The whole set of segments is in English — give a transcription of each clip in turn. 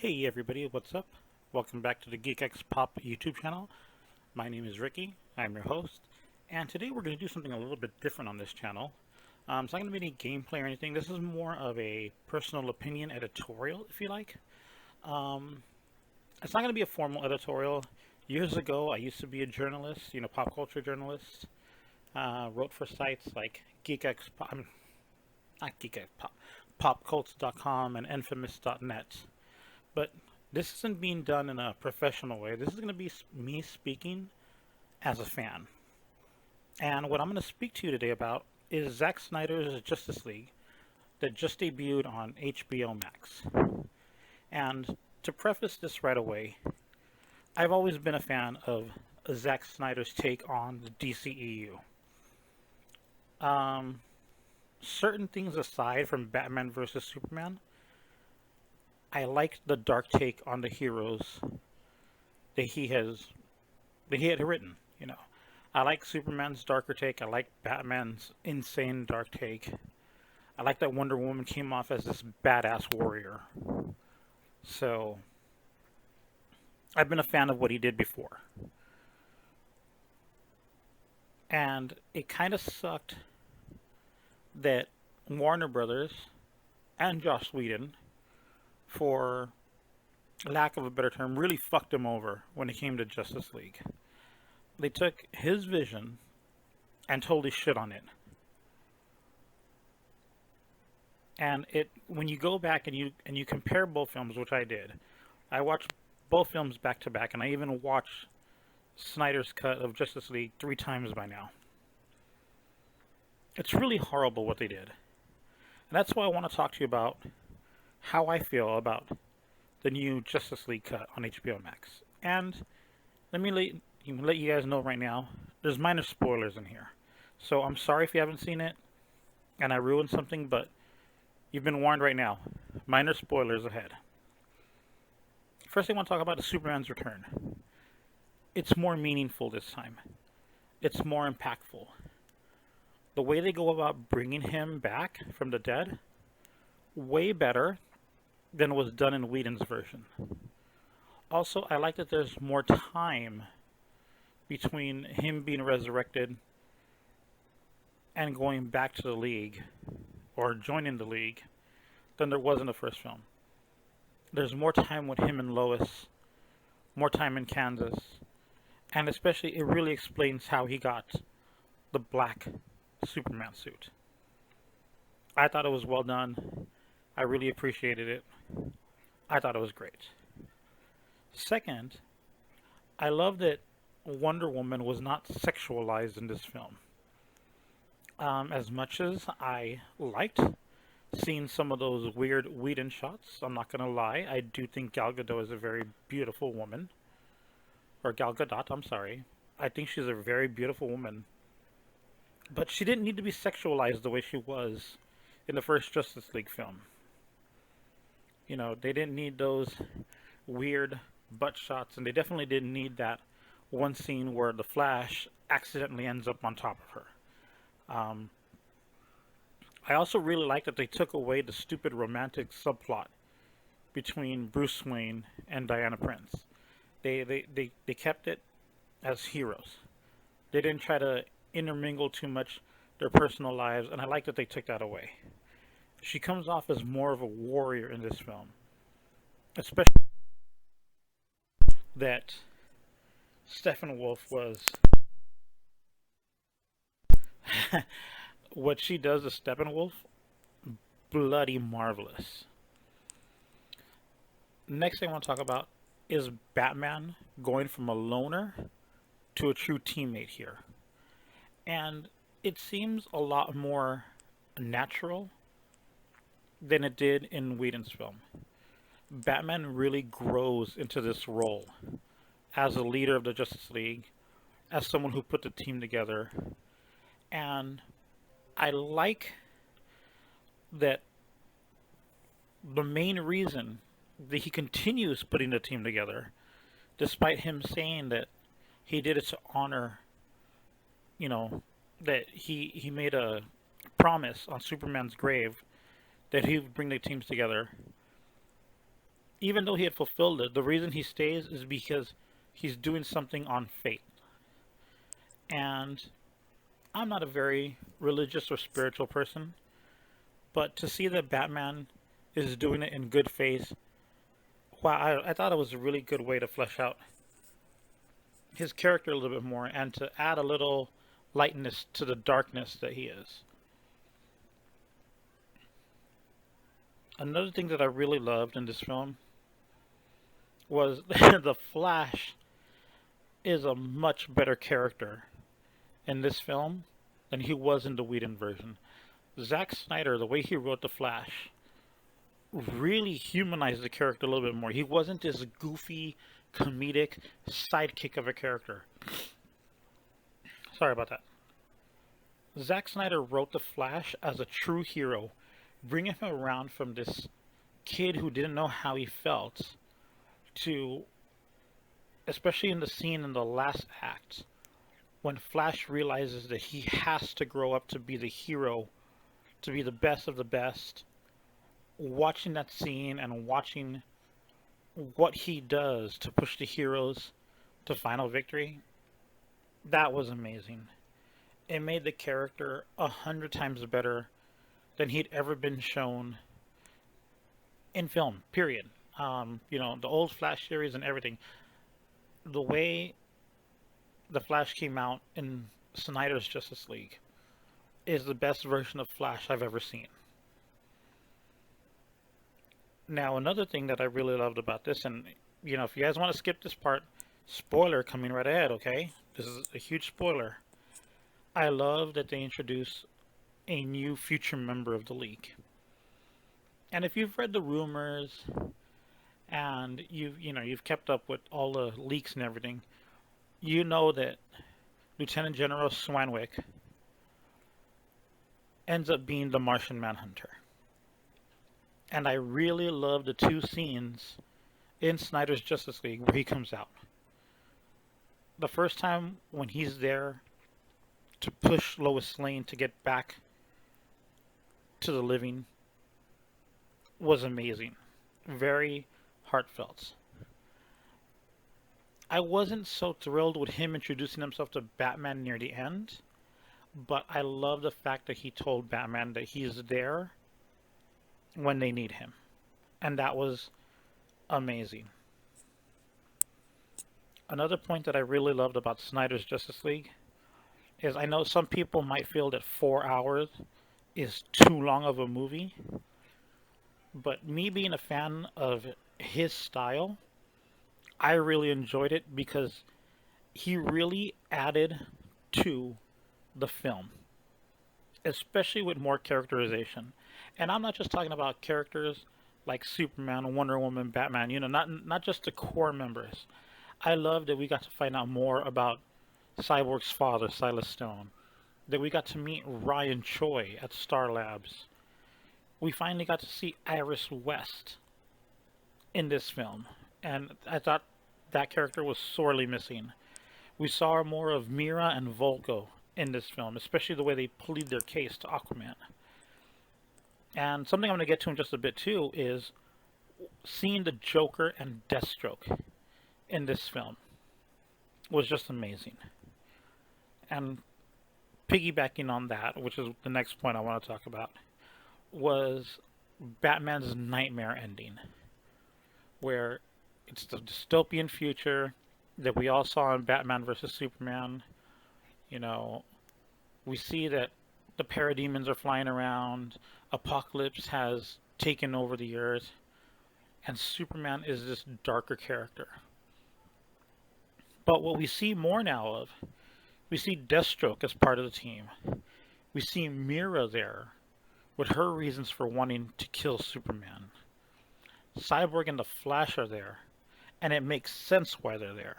Hey everybody, what's up? Welcome back to the gXp YouTube channel. My name is Ricky, I'm your host, and today we're going to do something a little bit different on this channel. It's not going to be any gameplay or anything. This is more of a personal opinion editorial, if you like. Um, it's not going to be a formal editorial. Years ago, I used to be a journalist, pop culture journalist. Wrote for sites like not gexpop, popcults.com and infamous.net. But this isn't being done in a professional way. This is going to be me speaking as a fan. And what I'm going to speak to you today about is Zack Snyder's Justice League that just debuted on HBO Max. And to preface this right away, I've always been a fan of Zack Snyder's take on the DCEU. Certain things aside from Batman vs. Superman, I liked the dark take on the heroes that he had written. I like Superman's darker take. I like Batman's insane dark take. I like that Wonder Woman came off as this badass warrior. So I've been a fan of what he did before, and it kind of sucked that Warner Brothers and Joss Whedon, for lack of a better term, really fucked him over when it came to Justice League. They took his vision and totally shit on it. And when you go back and you compare both films, which I did, I watched both films back to back, and I even watched Snyder's cut of Justice League 3 times by now. It's really horrible what they did. And that's why I want to talk to you about how I feel about the new Justice League cut on HBO Max. And let me let you guys know right now, there's minor spoilers in here. So I'm sorry if you haven't seen it and I ruined something, but you've been warned right now. Minor spoilers ahead. First thing I want to talk about is Superman's return. It's more meaningful this time. It's more impactful. The way they go about bringing him back from the dead, way better than was done in Whedon's version. Also, I like that there's more time between him being resurrected and going back to the League, or joining the League, than there was in the first film. There's more time with him and Lois, more time in Kansas, and especially it really explains how he got the black Superman suit. I thought it was well done. I really appreciated it. I thought it was great. Second, I love that Wonder Woman was not sexualized in this film. As much as I liked seeing some of those weird Whedon shots, I'm not going to lie, I do think Gal Gadot is a very beautiful woman. Or Gal Gadot, I'm sorry. I think she's a very beautiful woman. But she didn't need to be sexualized the way she was in the first Justice League film. They didn't need those weird butt shots, and they definitely didn't need that one scene where the Flash accidentally ends up on top of her. I also really like that they took away the stupid romantic subplot between Bruce Wayne and Diana Prince. They kept it as heroes. They didn't try to intermingle too much their personal lives, and I like that they took that away. She comes off as more of a warrior in this film, especially that Steppenwolf was what she does to Steppenwolf, bloody marvelous. Next thing I want to talk about is Batman going from a loner to a true teammate here. And it seems a lot more natural than it did in Whedon's film. Batman really grows into this role as a leader of the Justice League, as someone who put the team together. And I like that the main reason that he continues putting the team together, despite him saying that he did it to honor, that he made a promise on Superman's grave that he would bring the teams together. even though he had fulfilled it, the reason he stays is because he's doing something on fate. And I'm not a very religious or spiritual person, but to see that Batman is doing it in good faith, wow, I thought it was a really good way to flesh out his character a little bit more and to add a little lightness to the darkness that he is. Another thing that I really loved in this film was the Flash is a much better character in this film than he was in the Whedon version. Zack Snyder, the way he wrote the Flash, really humanized the character a little bit more. He wasn't this goofy, comedic sidekick of a character. Sorry about that. Zack Snyder wrote the Flash as a true hero, bringing him around from this kid who didn't know how he felt to, especially in the scene in the last act, when Flash realizes that he has to grow up to be the hero, to be the best of the best. Watching that scene and watching what he does to push the heroes to final victory, that was amazing. It made the character 100 times better than he'd ever been shown in film, period. The old Flash series and everything. The way the Flash came out in Snyder's Justice League is the best version of Flash I've ever seen. Now, another thing that I really loved about this, and if you guys want to skip this part, spoiler coming right ahead, okay? This is a huge spoiler. I love that they introduce a new future member of the League. And if you've read the rumors and you've kept up with all the leaks and everything, you know that Lieutenant General Swanwick ends up being the Martian Manhunter. And I really love the two scenes in Snyder's Justice League where he comes out. The first time when he's there to push Lois Lane to get back to the living was amazing. Very heartfelt. I wasn't so thrilled with him introducing himself to Batman near the end, but I love the fact that he told Batman that he's there when they need him. And that was amazing. Another point that I really loved about Snyder's Justice League is I know some people might feel that 4 hours is too long of a movie, but me being a fan of his style, I really enjoyed it because he really added to the film, especially with more characterization. And I'm not just talking about characters like Superman, Wonder Woman, Batman, not just the core members. I love that we got to find out more about Cyborg's father, Silas Stone, that we got to meet Ryan Choi at Star Labs. We finally got to see Iris West in this film, and I thought that character was sorely missing. We saw more of Mira and Volko in this film, especially the way they plead their case to Aquaman. And something I'm going to get to in just a bit too is seeing the Joker and Deathstroke in this film was just amazing. And piggybacking on that, which is the next point I want to talk about, was Batman's nightmare ending, where it's the dystopian future that we all saw in Batman vs. Superman. We see that the parademons are flying around, Apocalypse has taken over the earth, and Superman is this darker character. But what we see more now of, we see Deathstroke as part of the team. We see Mira there with her reasons for wanting to kill Superman. Cyborg and the Flash are there, and it makes sense why they're there.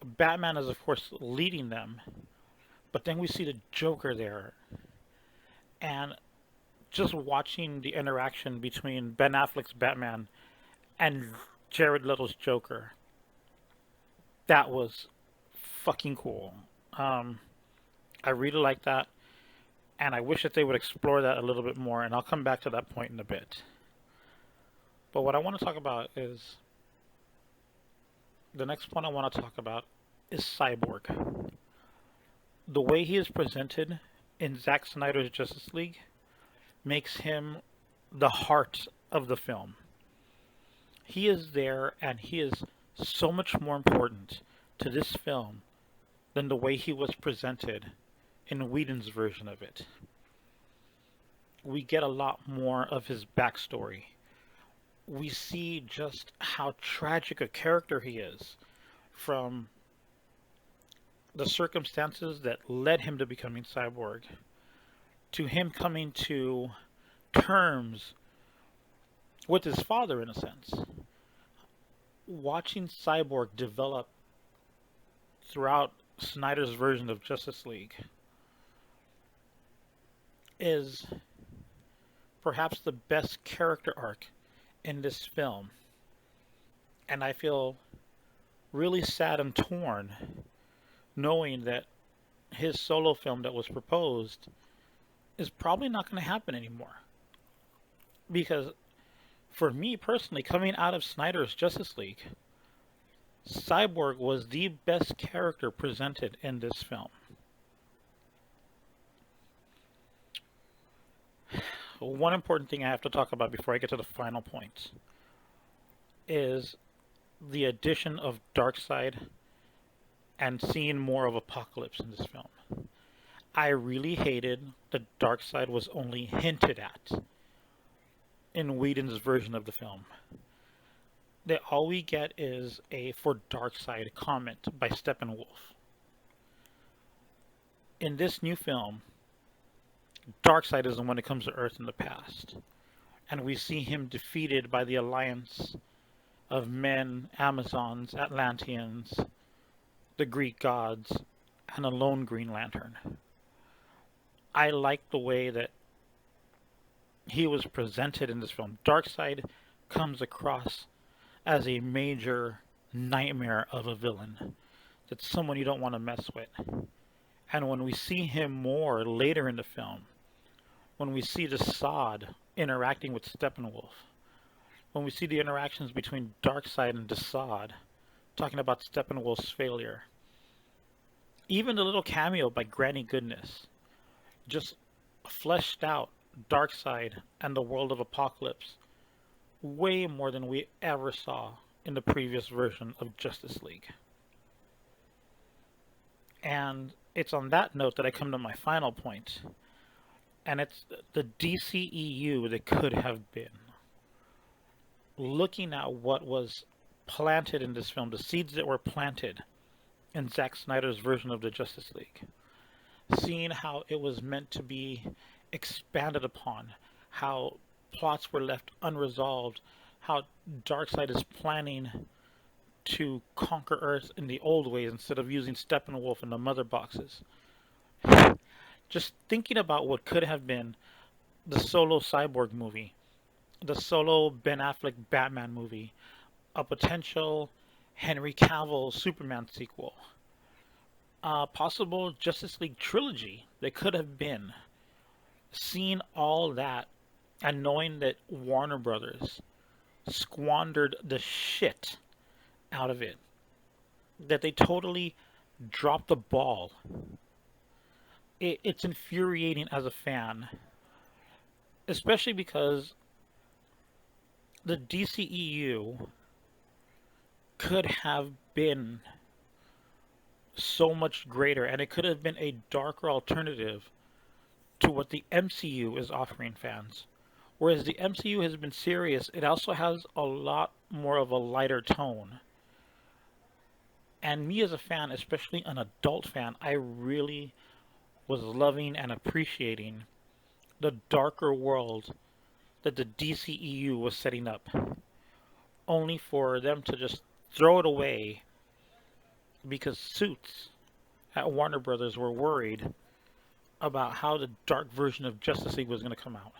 Batman is, of course, leading them, but then we see the Joker there. And just watching the interaction between Ben Affleck's Batman and Jared Leto's Joker, that was fucking cool. I really like that, and I wish that they would explore that a little bit more, and I'll come back to that point in a bit. But what I want to talk about is the next one I want to talk about is Cyborg. The way he is presented in Zack Snyder's Justice League makes him the heart of the film. He is there and he is so much more important to this film than the way he was presented in Whedon's version of it. We get a lot more of his backstory. We see just how tragic a character he is, from the circumstances that led him to becoming Cyborg, to him coming to terms with his father, in a sense. Watching Cyborg develop throughout Snyder's version of Justice League is perhaps the best character arc in this film. And I feel really sad and torn knowing that his solo film that was proposed is probably not going to happen anymore. Because for me personally, coming out of Snyder's Justice League, Cyborg was the best character presented in this film. One important thing I have to talk about before I get to the final point is the addition of Darkseid and seeing more of Apocalypse in this film. I really hated that Darkseid was only hinted at in Whedon's version of the film. That all we get is a "for Darkseid" comment by Steppenwolf. In this new film, Darkseid is the one that comes to Earth in the past, and we see him defeated by the alliance of men, Amazons, Atlanteans, the Greek gods, and a lone Green Lantern. I like the way that he was presented in this film. Darkseid comes across as a major nightmare of a villain. That's someone you don't want to mess with. And when we see him more later in the film, when we see Desaad interacting with Steppenwolf, when we see the interactions between Darkseid and Desaad, talking about Steppenwolf's failure, even the little cameo by Granny Goodness, just fleshed out Darkseid and the world of Apocalypse way more than we ever saw in the previous version of Justice League. And it's on that note that I come to my final point, and it's the DCEU that could have been. Looking at what was planted in this film, the seeds that were planted in Zack Snyder's version of the Justice League, seeing how it was meant to be expanded upon, how plots were left unresolved, how Darkseid is planning to conquer Earth in the old ways instead of using Steppenwolf and the mother boxes. Just thinking about what could have been the solo Cyborg movie, the solo Ben Affleck Batman movie, a potential Henry Cavill Superman sequel, a possible Justice League trilogy that could have been. Seeing all that and knowing that Warner Brothers squandered the shit out of it, that they totally dropped the ball, it's infuriating as a fan, especially because the DCEU could have been so much greater, and it could have been a darker alternative to what the MCU is offering fans. Whereas the MCU has been serious, it also has a lot more of a lighter tone. And me as a fan, especially an adult fan, I really was loving and appreciating the darker world that the DCEU was setting up, only for them to just throw it away because Suits at Warner Brothers were worried about how the dark version of Justice League was going to come out.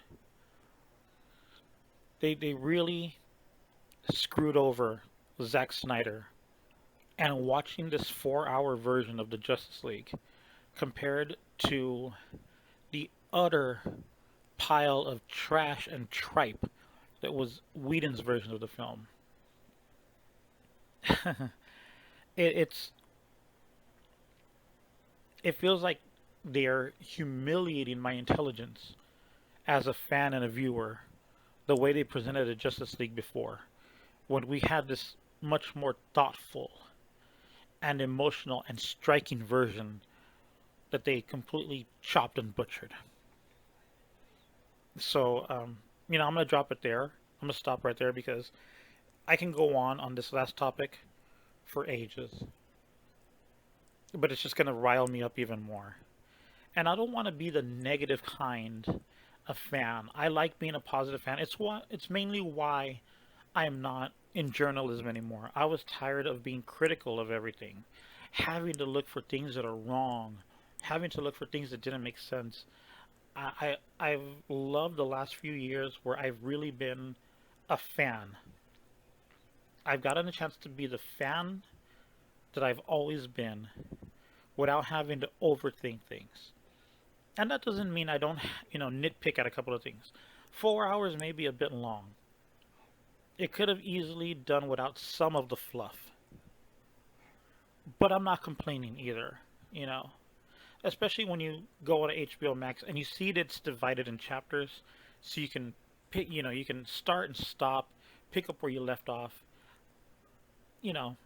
They really screwed over Zack Snyder. And watching this 4-hour version of the Justice League compared to the utter pile of trash and tripe that was Whedon's version of the film. It's it feels like they're humiliating my intelligence as a fan and a viewer the way they presented the Justice League before, when we had this much more thoughtful and emotional and striking version that they completely chopped and butchered. So, I'm going to drop it there. I'm going to stop right there because I can go on this last topic for ages, but it's just going to rile me up even more. And I don't want to be the negative kind of fan. I like being a positive fan. It's mainly why I am not in journalism anymore. I was tired of being critical of everything, having to look for things that are wrong, having to look for things that didn't make sense. I've loved the last few years where I've really been a fan. I've gotten a chance to be the fan that I've always been without having to overthink things. And that doesn't mean I don't, nitpick at a couple of things. 4 hours may be a bit long. It could have easily done without some of the fluff. But I'm not complaining either, you know. Especially when you go on HBO Max and you see that it's divided in chapters, so you can pick, you can start and stop, pick up where you left off. You know,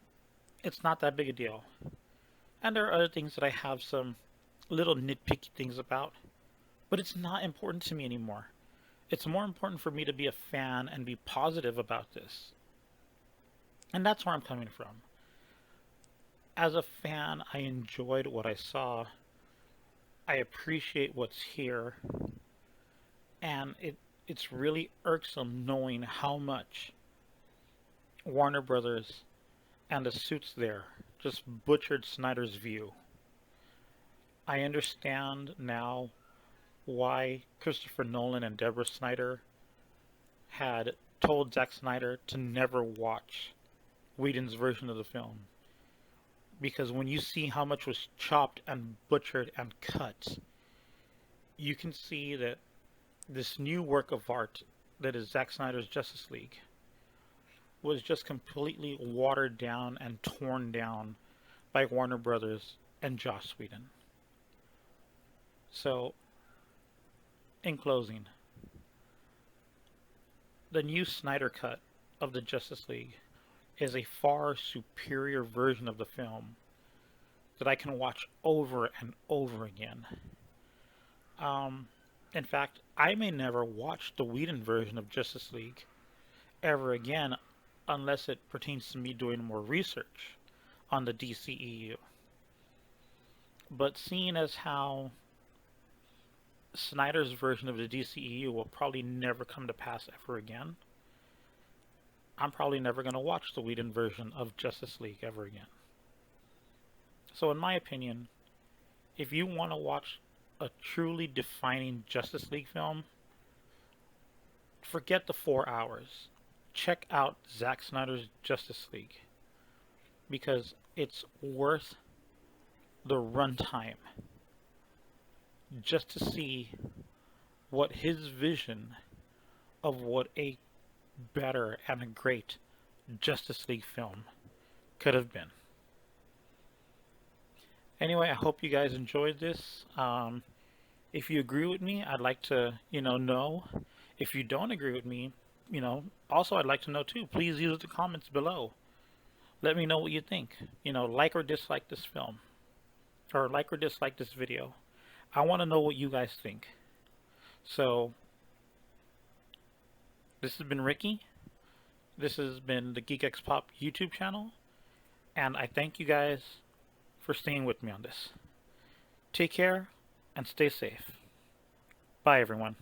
it's not that big a deal. And there are other things that I have some little nitpicky things about, but it's not important to me anymore. It's more important for me to be a fan and be positive about this. And that's where I'm coming from. As a fan, I enjoyed what I saw. I appreciate what's here. And it's really irksome knowing how much Warner Brothers and the suits there just butchered Snyder's view. I understand now why Christopher Nolan and Deborah Snyder had told Zack Snyder to never watch Whedon's version of the film. Because when you see how much was chopped and butchered and cut, you can see that this new work of art that is Zack Snyder's Justice League was just completely watered down and torn down by Warner Brothers and Joss Whedon. So, in closing, the new Snyder cut of the Justice League is a far superior version of the film that I can watch over and over again. In fact, I may never watch the Whedon version of Justice League ever again unless it pertains to me doing more research on the DCEU. But seeing as how Snyder's version of the DCEU will probably never come to pass ever again, I'm probably never going to watch the Whedon version of Justice League ever again. So in my opinion, if you want to watch a truly defining Justice League film, forget the 4 hours. Check out Zack Snyder's Justice League, because it's worth the runtime just to see what his vision of what a better and a great Justice League film could have been. Anyway, I hope you guys enjoyed this. If you agree with me, I'd like to, know. If you don't agree with me, also I'd like to know too. Please use the comments below. Let me know what you think. Like or dislike this film. Or like or dislike this video. I want to know what you guys think. So, this has been Ricky. This has been the gXp YouTube channel. And I thank you guys for staying with me on this. Take care and stay safe. Bye, everyone.